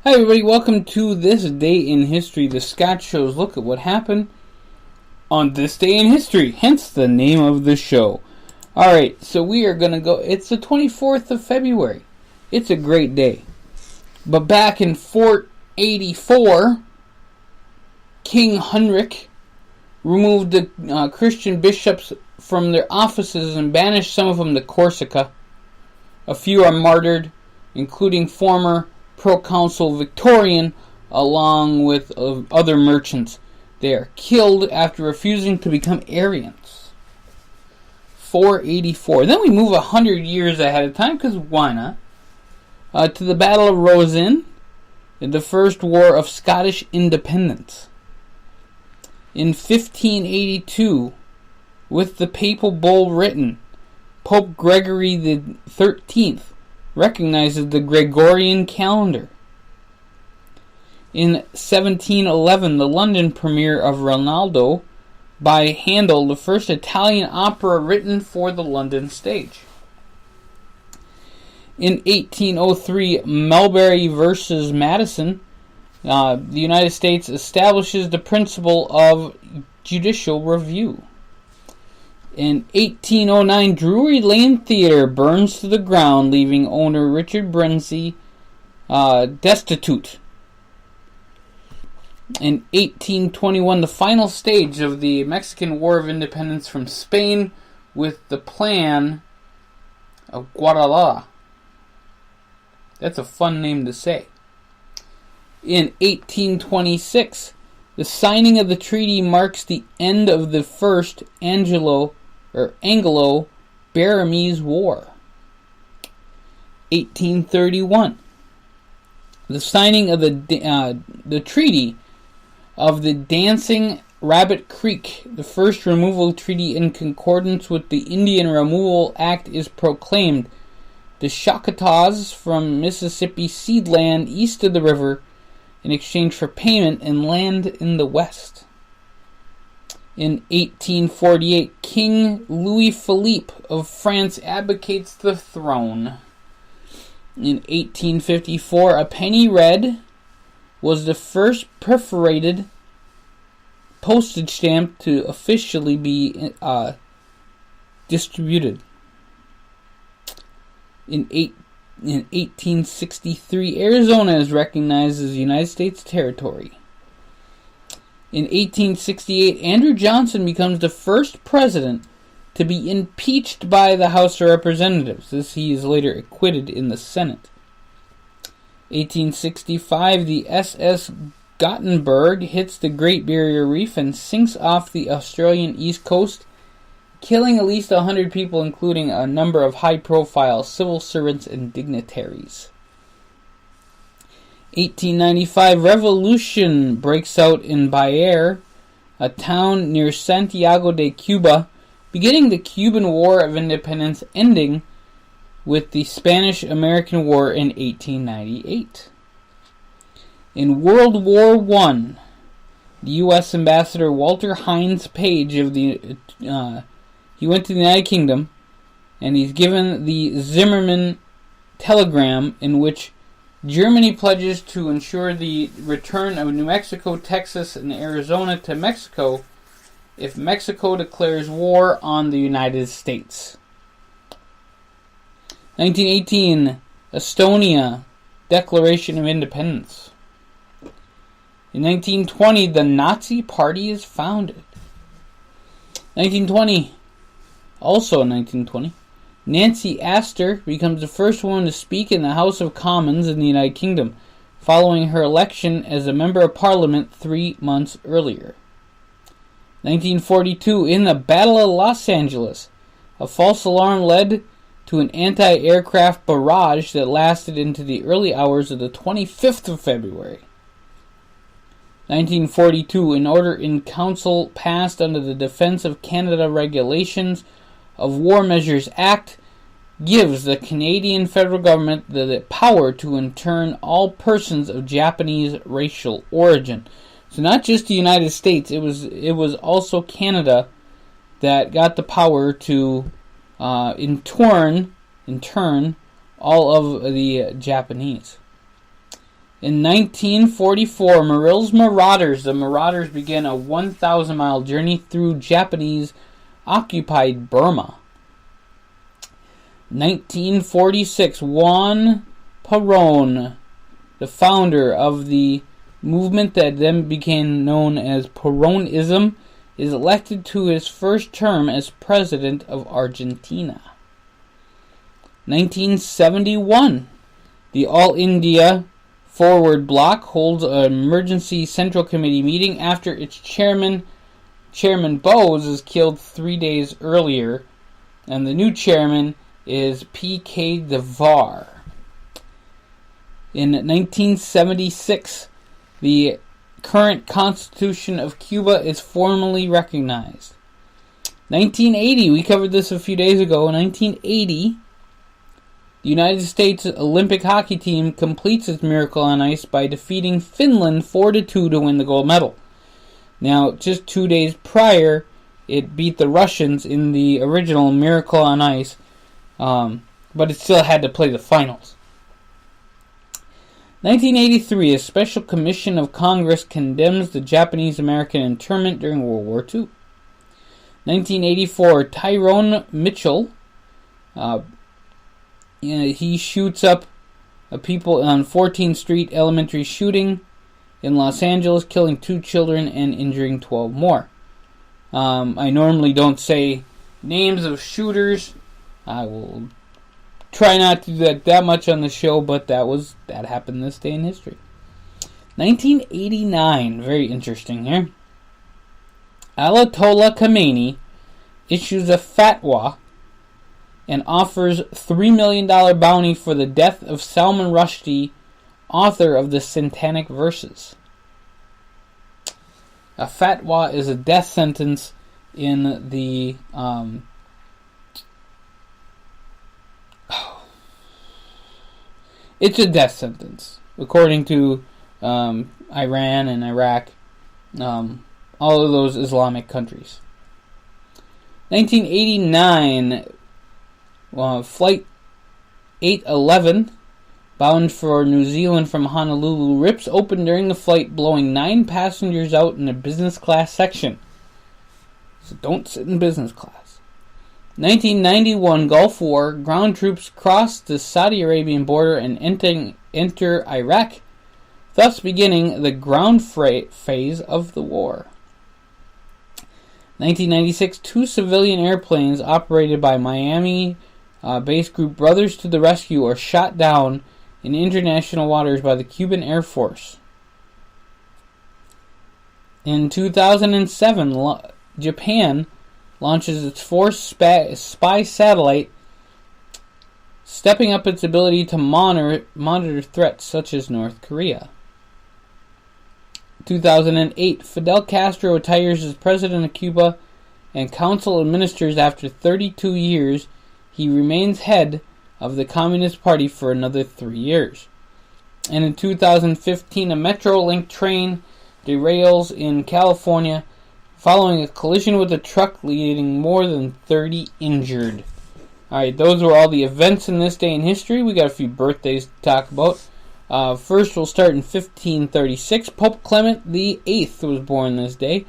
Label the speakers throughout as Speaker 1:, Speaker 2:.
Speaker 1: Hi everybody, welcome to This Day in History. The Scott Show's look at what happened on this day in history, hence the name of the show. Alright, so we are going to go, it's the 24th of February. It's a great day. But back in 484, King Heinrich removed the Christian bishops from their offices and banished some of them to Corsica. A few are martyred, including former proconsul Victorian, along with other merchants. They are killed after refusing to become Arians. 484. Then we move 100 years ahead of time, because why not? To the Battle of Rosen, the First War of Scottish Independence. In 1582, with the papal bull written, Pope Gregory XIII recognizes the Gregorian calendar. In 1711, the London premiere of Rinaldo by Handel, the first Italian opera written for the London stage. In 1803, Marbury versus Madison, the United States establishes the principle of judicial review. In 1809, Drury Lane Theatre burns to the ground, leaving owner Richard Brenzy destitute. In 1821, the final stage of the Mexican War of Independence from Spain with the plan of Guadalajara. That's a fun name to say. In 1826, the signing of the treaty marks the end of the First Anglo-Burmese War. 1831. The signing of the Treaty of the Dancing Rabbit Creek, the first removal treaty in concordance with the Indian Removal Act, is proclaimed. The Choctaws from Mississippi cede land east of the river in exchange for payment and land in the west. In 1848, King Louis Philippe of France abdicates the throne. In 1854, a penny red was the first perforated postage stamp to officially be distributed. In 1863, Arizona is recognized as a United States territory. In 1868, Andrew Johnson becomes the first president to be impeached by the House of Representatives, as he is later acquitted in the Senate. 1865, the SS Gothenburg hits the Great Barrier Reef and sinks off the Australian east coast, killing at least 100 people, including a number of high-profile civil servants and dignitaries. 1895, revolution breaks out in Baiae, a town near Santiago de Cuba, beginning the Cuban War of Independence, ending with the Spanish-American War in 1898. In World War I, the U.S. Ambassador Walter Hines Page he went to the United Kingdom, and he's given the Zimmerman telegram in which Germany pledges to ensure the return of New Mexico, Texas, and Arizona to Mexico if Mexico declares war on the United States. 1918, Estonia, Declaration of Independence. In 1920, the Nazi Party is founded. 1920, also in 1920, Nancy Astor becomes the first woman to speak in the House of Commons in the United Kingdom, following her election as a Member of Parliament 3 months earlier. 1942, in the Battle of Los Angeles, a false alarm led to an anti-aircraft barrage that lasted into the early hours of the 25th of February. 1942, an order in council passed under the Defence of Canada Regulations of War Measures Act gives the Canadian federal government the power to intern all persons of Japanese racial origin. So not just the United States, it was also Canada that got the power to intern all of the Japanese. In 1944, Marill's the Marauders began a 1,000-mile journey through Japanese-occupied Burma. 1946, Juan Perón, the founder of the movement that then became known as Peronism, is elected to his first term as president of Argentina. 1971, the All India Forward Bloc holds an emergency Central Committee meeting after its chairman Bose, is killed 3 days earlier, and the new chairman is P.K. Devar. In 1976, the current Constitution of Cuba is formally recognized. 1980, we covered this a few days ago. In 1980, the United States Olympic hockey team completes its Miracle on Ice by defeating Finland 4-2 to win the gold medal. Now, just 2 days prior, it beat the Russians in the original Miracle on Ice, but it still had to play the finals. 1983, a special commission of Congress condemns the Japanese-American internment during World War II. 1984, Tyrone Mitchell, he shoots up people on 14th Street elementary shooting in Los Angeles, killing 2 children and injuring 12 more. I normally don't say names of shooters. I will try not to do that much on the show, but that happened this day in history. 1989, very interesting here. Ayatollah Khomeini issues a fatwa and offers $3 million bounty for the death of Salman Rushdie, author of the Satanic Verses. A fatwa is a death sentence in the it's a death sentence, according to Iran and Iraq, all of those Islamic countries. 1989, Flight 811, bound for New Zealand from Honolulu, rips open during the flight, blowing 9 passengers out in the business class section. So don't sit in business class. 1991 Gulf War, ground troops cross the Saudi Arabian border and enter Iraq, thus beginning the ground phase of the war. 1996, 2 civilian airplanes operated by Miami-based group Brothers to the Rescue are shot down in international waters by the Cuban Air Force. In 2007, Japan launches its 4th spy satellite, stepping up its ability to monitor threats such as North Korea. 2008, Fidel Castro retires as president of Cuba and council administers after 32 years. He remains head of the Communist Party for another 3 years. And in 2015, a Metrolink train derails in California following a collision with a truck, leaving more than 30 injured. Alright, those were all the events in this day in history. We got a few birthdays to talk about. First, we'll start in 1536. Pope Clement VIII was born this day.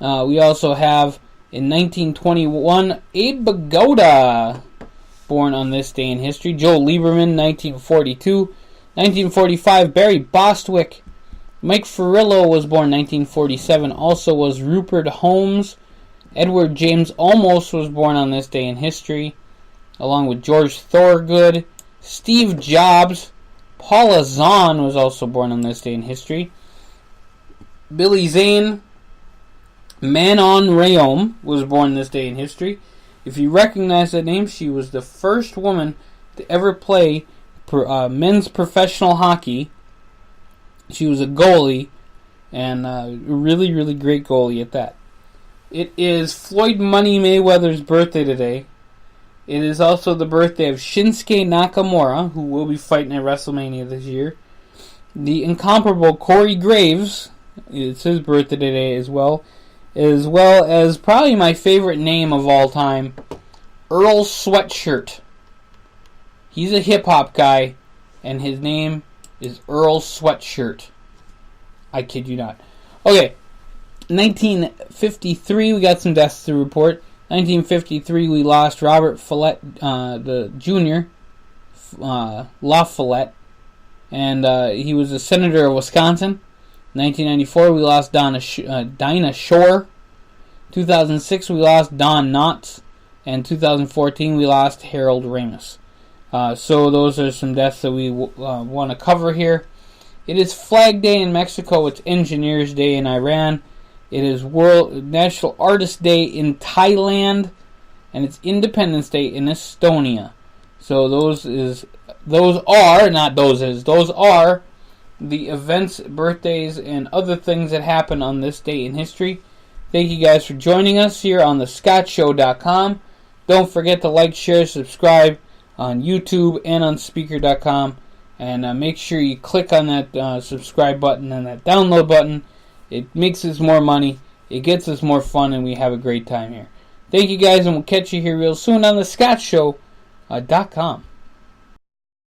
Speaker 1: We also have, in 1921, Abe Vigoda, born on this day in history. Joel Lieberman, 1942. 1945, Barry Bostwick. Mike Ferrillo was born 1947. Also was Rupert Holmes. Edward James Olmos was born on this day in history, along with George Thorogood. Steve Jobs. Paula Zahn was also born on this day in history. Billy Zane. Manon Rhéaume was born this day in history. If you recognize that name, she was the first woman to ever play men's professional hockey. She was a goalie, and a really, really great goalie at that. It is Floyd Money Mayweather's birthday today. It is also the birthday of Shinsuke Nakamura, who will be fighting at WrestleMania this year. The incomparable Corey Graves, it's his birthday today as well as probably my favorite name of all time, Earl Sweatshirt. He's a hip-hop guy, and his name is Earl Sweatshirt. I kid you not. Okay, 1953, we got some deaths to report. 1953, we lost Robert Follett, the Jr., La Follette, and he was a senator of Wisconsin. 1994, we lost Dinah Shore. 2006, we lost Don Knotts. And 2014, we lost Harold Ramis. So those are some deaths that we want to cover here. It is Flag Day in Mexico. It's Engineers Day in Iran. It is National Artist Day in Thailand. And it's Independence Day in Estonia. So those are the events, birthdays, and other things that happen on this day in history. Thank you guys for joining us here on thescottshow.com. Don't forget to like, share, subscribe on YouTube and on Speaker.com. And make sure you click on that subscribe button and that download button. It makes us more money. It gets us more fun, and we have a great time here. Thank you guys, and we'll catch you here real soon on thescottshow.com.